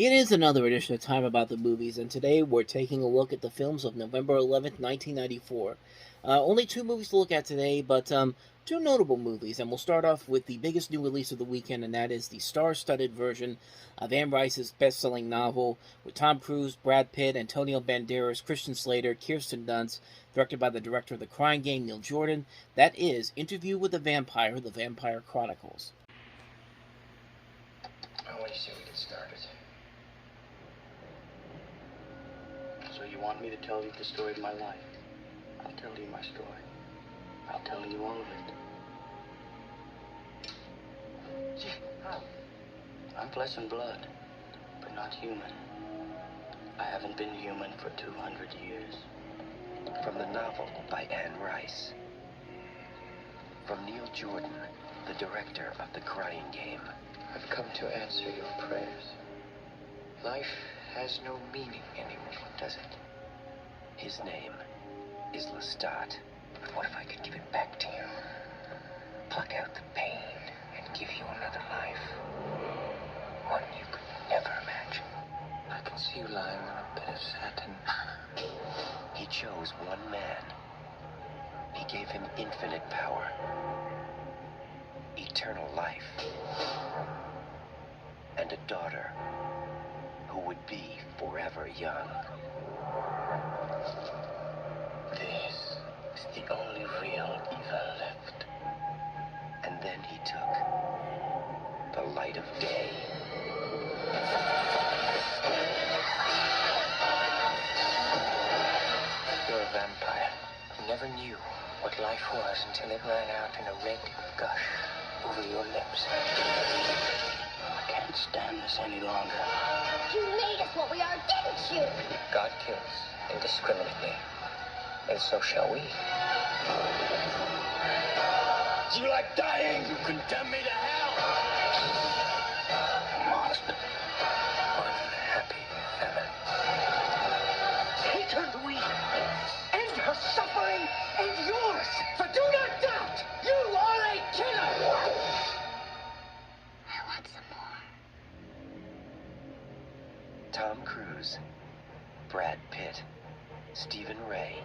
It is another edition of Time About the Movies, and today we're taking a look at the films of November 11th, 1994. Only two movies to look at today, but two notable movies, and we'll start off with the biggest new release of the weekend, and that is the star-studded version of Anne Rice's best-selling novel with Tom Cruise, Brad Pitt, Antonio Banderas, Christian Slater, Kirsten Dunst, directed by the director of The Crying Game, Neil Jordan. That is Interview with the Vampire, The Vampire Chronicles. What do you say we get started? So you want me to tell you the story of my life? I'll tell you my story. I'll tell you all of it. Gee, how? I'm flesh and blood, but not human. I haven't been human for 200 years. From the novel by Anne Rice. From Neil Jordan, the director of The Crying Game. I've come to answer your prayers. Life has no meaning anymore, does it? His name is Lestat. But what if I could give it back to you? Pluck out the pain and give you another life. One you could never imagine. I can see you lying on a bed of satin. He chose one man. He gave him infinite power. Eternal life. And a daughter who would be forever young. This is the only real evil left. And then he took the light of day. You're a vampire who never knew what life was until it ran out in a red gush over your lips. I can't stand this any longer. You made us what we are, didn't you? God kills indiscriminately, and so shall we. Do you like dying? You condemn me to hell! Lost. Unhappy family. Hatred we end her suffering and yours. For do not doubt, you are a killer! I want some more. Tom Cruise, Brad Pitt, Stephen Ray,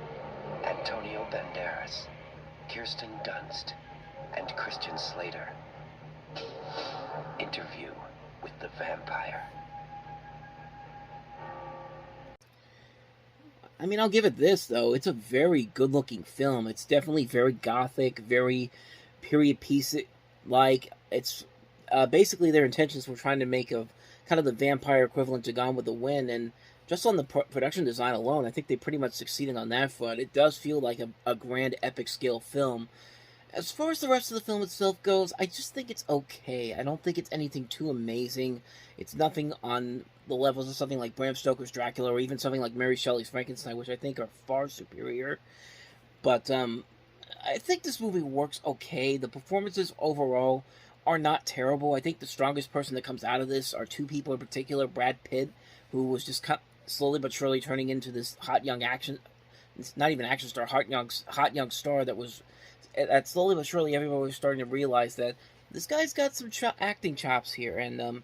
Antonio Banderas, Kirsten Dunst, and Christian Slater. Interview with the Vampire. I mean, I'll give it this, though. It's a very good-looking film. It's definitely very gothic, very period piece-like. It's basically their intentions were trying to make a kind of the vampire equivalent to Gone with the Wind, and just on the production design alone, I think they pretty much succeeded on that front. It does feel like a grand epic-scale film. As far as the rest of the film itself goes, I just think it's okay. I don't think it's anything too amazing. It's nothing on the levels of something like Bram Stoker's Dracula or even something like Mary Shelley's Frankenstein, which I think are far superior. But I think this movie works okay. The performances overall are not terrible. I think the strongest person that comes out of this are two people in particular. Brad Pitt, who was just slowly but surely turning into this hot young action... It's not even action star, hot young star that was... That slowly but surely everybody was starting to realize that this guy's got some acting chops here. And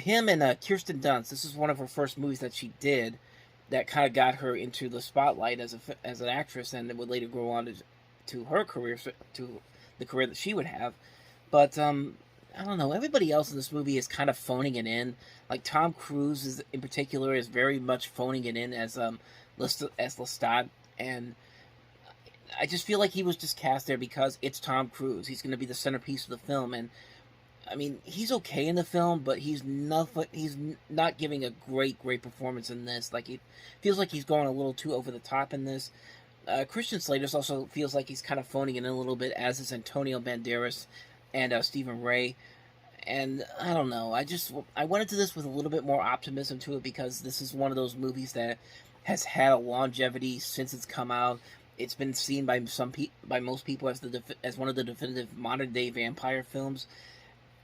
him and Kirsten Dunst, this is one of her first movies that she did that kind of got her into the spotlight as an actress, and it would later go on to her career, to the career that she would have. But I don't know, everybody else in this movie is kind of phoning it in. Like Tom Cruise in particular is very much phoning it in as Lestat, and I just feel like he was just cast there because it's Tom Cruise. He's going to be the centerpiece of the film, and I mean, he's okay in the film, but he's not giving a great performance in this. Like, it feels like he's going a little too over the top in this. Christian Slater also feels like he's kind of phoning it in a little bit, as is Antonio Banderas and Stephen Ray. And I don't know. I went into this with a little bit more optimism to it because this is one of those movies that has had a longevity since it's come out. It's been seen by most people as one of the definitive modern day vampire films.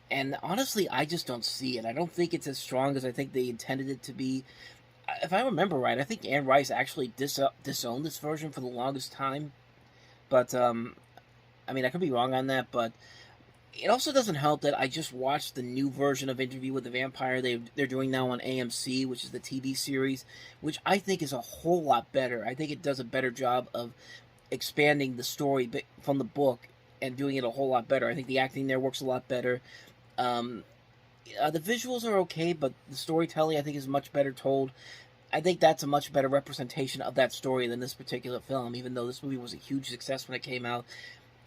And honestly, I just don't see it. I don't think it's as strong as I think they intended it to be. If I remember right, I think Anne Rice actually disowned this version for the longest time. But I mean, I could be wrong on that, but It also doesn't help that I just watched the new version of Interview with the Vampire they're doing now on AMC, which is the TV series, which I think is a whole lot better. I think it does a better job of expanding the story from the book and doing it a whole lot better. I think the acting there works a lot better. Um, the visuals are okay, but the storytelling I think is much better told. I think that's a much better representation of that story than this particular film, even though this movie was a huge success when it came out.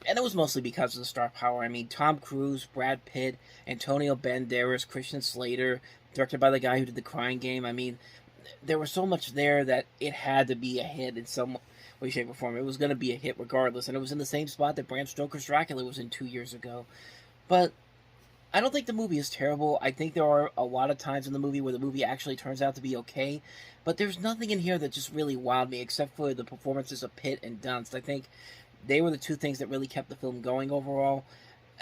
And it was mostly because of the star power. I mean, Tom Cruise, Brad Pitt, Antonio Banderas, Christian Slater, directed by the guy who did The Crying Game. I mean, there was so much there that it had to be a hit in some way, shape, or form. It was going to be a hit regardless, and it was in the same spot that Bram Stoker's Dracula was in 2 years ago. But I don't think the movie is terrible. I think there are a lot of times in the movie where the movie actually turns out to be okay, but there's nothing in here that just really wowed me except for the performances of Pitt and Dunst. I think they were the two things that really kept the film going overall.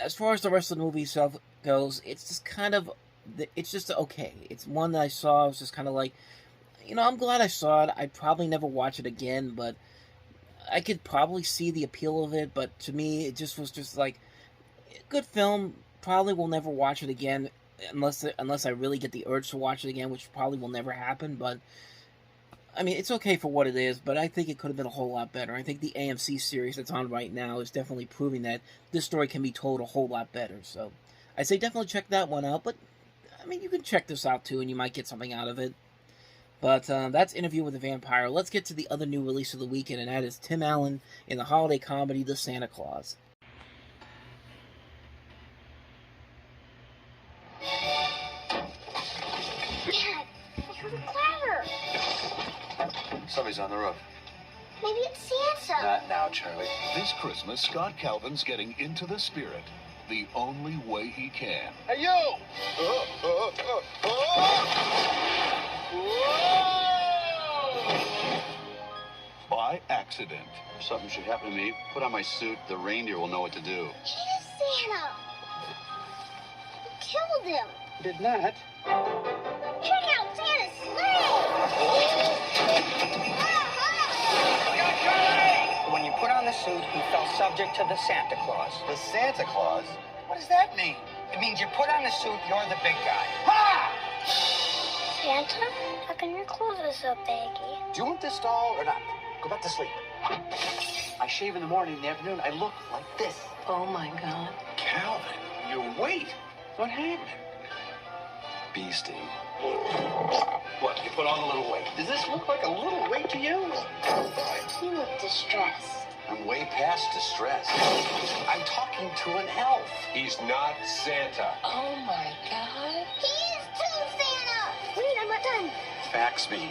As far as the rest of the movie itself goes, it's just kind of, it's just okay. It's one that I saw, I was just kind of like, I'm glad I saw it. I'd probably never watch it again, but I could probably see the appeal of it, but to me, it just was just like, a good film. Probably will never watch it again, unless I really get the urge to watch it again, which probably will never happen, but I mean, it's okay for what it is, but I think it could have been a whole lot better. I think the AMC series that's on right now is definitely proving that this story can be told a whole lot better. So I say definitely check that one out, but I mean, you can check this out too, and you might get something out of it. But that's Interview with the Vampire. Let's get to the other new release of the weekend, and that is Tim Allen in the holiday comedy The Santa Claus. Dad, it's really clever. Somebody's on the roof. Maybe it's Santa. Not now, Charlie. This Christmas, Scott Calvin's getting into the spirit the only way he can. Hey, you! By accident. If something should happen to me, put on my suit. The reindeer will know what to do. He is Santa. You killed him. Did not. Check out Santa's sleigh. When you put on the suit, you fell subject to the Santa Claus. The Santa Claus? What does that mean? It means you put on the suit, you're the big guy. Ha! Santa, how come your clothes are so baggy? Do you want this doll or not? Go back to sleep. I shave in the morning, in the afternoon. I look like this. Oh, my God. Calvin, your weight. What happened? Beastie. What, you put on a little weight? Does this look like a little weight to you? You look distressed. I'm way past distress. I'm talking to an elf. He's not Santa. Oh, my God. He is too, Santa. Wait, I'm not done. Fax me.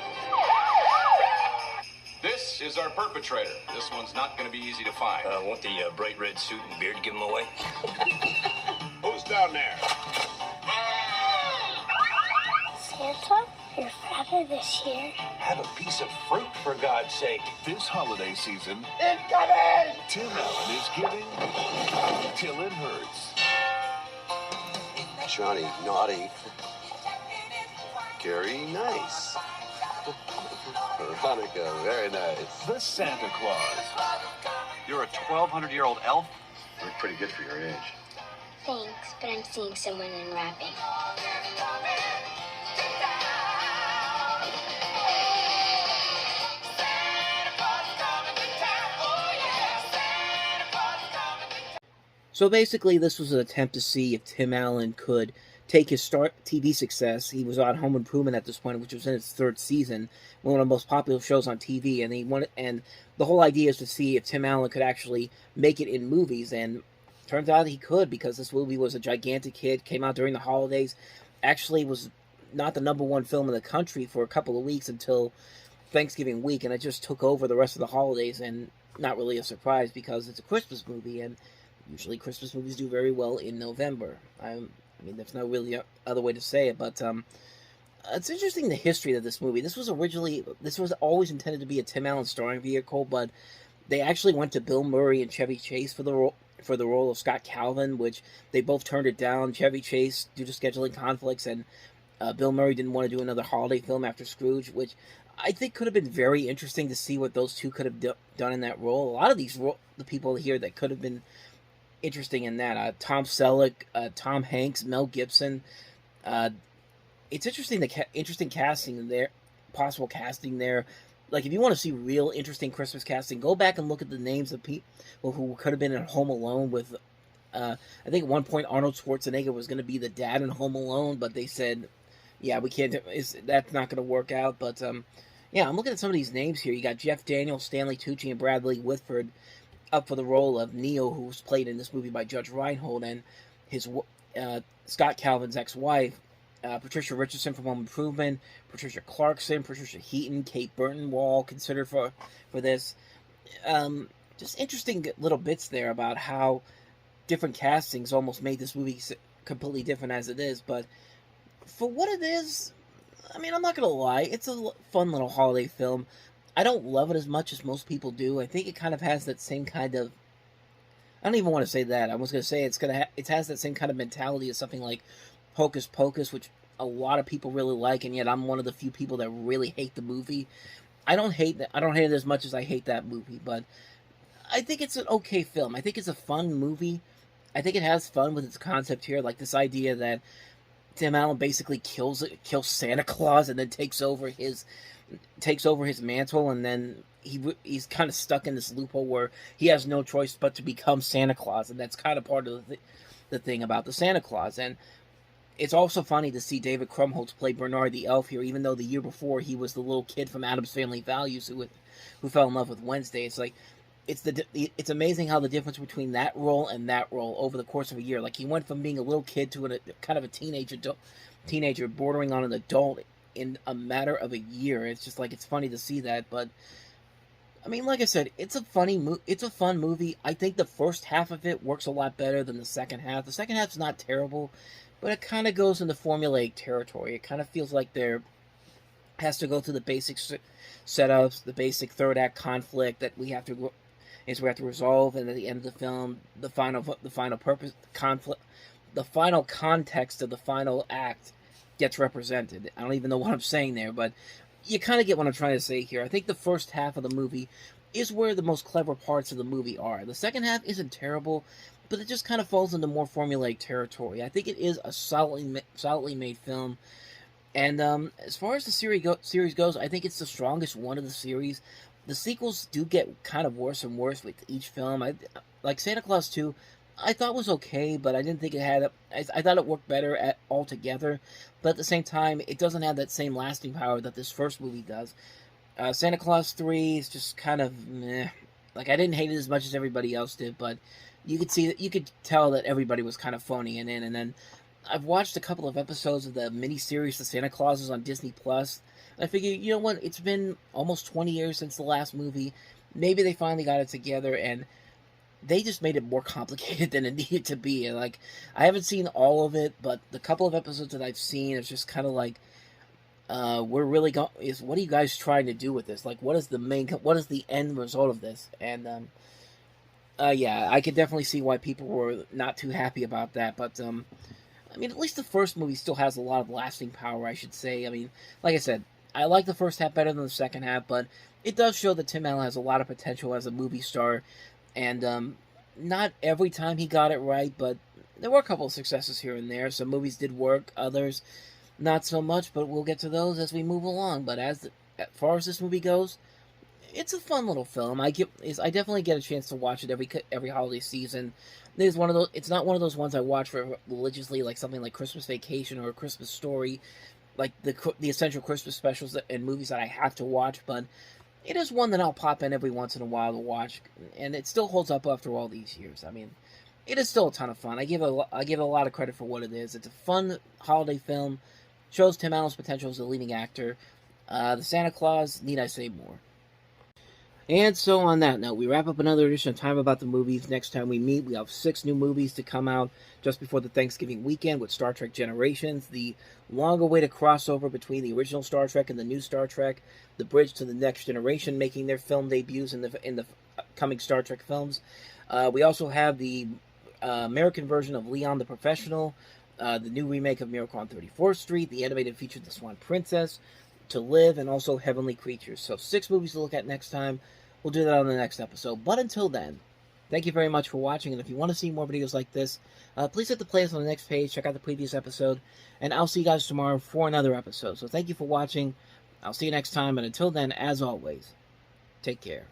This is our perpetrator. This one's not going to be easy to find. Want the bright red suit and beard to give him away? Who's down there? Santa, you're fatter this year. Have a piece of fruit, for God's sake. This holiday season, Incoming! Tim Allen is giving till it hurts. Johnny, naughty. Gary, nice. Veronica, very nice. The Santa Claus. You're a 1,200-year-old elf? You're pretty good for your age. Thanks, but I'm seeing someone in wrapping. So basically, this was an attempt to see if Tim Allen could take his start TV success. He was on Home Improvement at this point, which was in its third season, one of the most popular shows on TV. And the whole idea is to see if Tim Allen could actually make it in movies. And turns out he could, because this movie was a gigantic hit. Came out during the holidays. Actually, was not the #1 film in the country for a couple of weeks until Thanksgiving week, and it just took over the rest of the holidays. And not really a surprise, because it's a Christmas movie, and usually Christmas movies do very well in November. I mean, there's no really other way to say it, but it's interesting the history of this movie. This was always intended to be a Tim Allen starring vehicle, but they actually went to Bill Murray and Chevy Chase for the role of Scott Calvin, which they both turned it down. Chevy Chase due to scheduling conflicts, and Bill Murray didn't want to do another holiday film after Scrooge, which I think could have been very interesting to see what those two could have done in that role. A lot of the people here that could have been interesting in that. Tom Selleck, Tom Hanks, Mel Gibson. Uh, it's interesting, interesting casting there, possible casting there. Like, if you want to see real interesting Christmas casting, go back and look at the names of people who could have been in Home Alone with. I think at one point Arnold Schwarzenegger was going to be the dad in Home Alone, but they said, "Yeah, we can't. That's not going to work out." But yeah, I'm looking at some of these names here. You got Jeff Daniels, Stanley Tucci, and Bradley Whitford up for the role of Neo, who was played in this movie by Judge Reinhold, and his Scott Calvin's ex-wife, Patricia Richardson from Home Improvement, Patricia Clarkson, Patricia Heaton, Kate Burton were all considered for this. Just interesting little bits there about how different castings almost made this movie completely different as it is. But for what it is, I mean, I'm not going to lie, it's a fun little holiday film. I don't love it as much as most people do. I think it kind of has that same kind of... I don't even want to say that. I was going to say it has that same kind of mentality as something like Hocus Pocus, which a lot of people really like, and yet I'm one of the few people that really hate the movie. I don't hate it as much as I hate that movie, but I think it's an okay film. I think it's a fun movie. I think it has fun with its concept here, like this idea that Tim Allen basically kills Santa Claus and then takes over his mantle, and then he's kind of stuck in this loophole where he has no choice but to become Santa Claus, and that's kind of part of the thing about the Santa Claus. And it's also funny to see David Krumholtz play Bernard the Elf here, even though the year before he was the little kid from Addams Family Values who fell in love with Wednesday. It's like it's amazing how the difference between that role and that role over the course of a year. Like, he went from being a little kid to a kind of a teenager bordering on an adult in a matter of a year. It's just like, it's funny to see that. But I mean, like I said, it's a fun movie. I think the first half of it works a lot better than the second half. The second half's not terrible, but it kind of goes into formulaic territory. It kind of feels like has to go through the basic setups, the basic third act conflict that we have to resolve, and at the end of the film, the final purpose conflict, the final context of the final act gets represented. I don't even know what I'm saying there, but you kind of get what I'm trying to say here. I think the first half of the movie is where the most clever parts of the movie are. The second half isn't terrible, but it just kind of falls into more formulaic territory. I think it is a solidly made film. And as far as the series goes, I think it's the strongest one of the series. The sequels do get kind of worse and worse with each film. Like Santa Claus 2, I thought was okay, but I didn't think it had... I thought it worked better altogether. But at the same time, it doesn't have that same lasting power that this first movie does. Santa Claus 3 is just kind of meh. Like, I didn't hate it as much as everybody else did, but you could tell that everybody was kind of phoning it in. And then I've watched a couple of episodes of the miniseries The Santa Clauses on Disney Plus. I figure, you know what, it's been almost 20 years since the last movie. Maybe they finally got it together, and they just made it more complicated than it needed to be. And, like, I haven't seen all of it, but the couple of episodes that I've seen, it's just kind of like, what are you guys trying to do with this? Like, what is the end result of this? And, yeah, I could definitely see why people were not too happy about that, but, I mean, at least the first movie still has a lot of lasting power, I should say. I mean, like I said, I like the first half better than the second half, but it does show that Tim Allen has a lot of potential as a movie star, and not every time he got it right, but there were a couple of successes here and there. Some movies did work, others not so much, but we'll get to those as we move along. But as far as this movie goes, it's a fun little film. I definitely get a chance to watch it every holiday season. It's not one of those ones I watch for religiously, like something like Christmas Vacation or A Christmas Story, like the essential Christmas specials and movies that I have to watch, but it is one that I'll pop in every once in a while to watch, and it still holds up after all these years. I mean, it is still a ton of fun. I give it a lot of credit for what it is. It's a fun holiday film, shows Tim Allen's potential as a leading actor. The Santa Claus, need I say more? And so on that note, we wrap up another edition of Time About the Movies. Next time we meet, we have 6 new movies to come out just before the Thanksgiving weekend with Star Trek Generations, the long-awaited crossover between the original Star Trek and the new Star Trek, the bridge to the next generation making their film debuts in the coming Star Trek films. We also have the American version of Leon the Professional, the new remake of Miracle on 34th Street, the animated feature The Swan Princess, To Live, and also Heavenly Creatures. So 6 movies to look at next time. We'll do that on the next episode. But until then, Thank you very much for watching, and if you want to see more videos like this, please hit the playlist on the next page, check out the previous episode, and I'll see you guys tomorrow for another episode. So thank you for watching, I'll see you next time, and until then, as always, take care.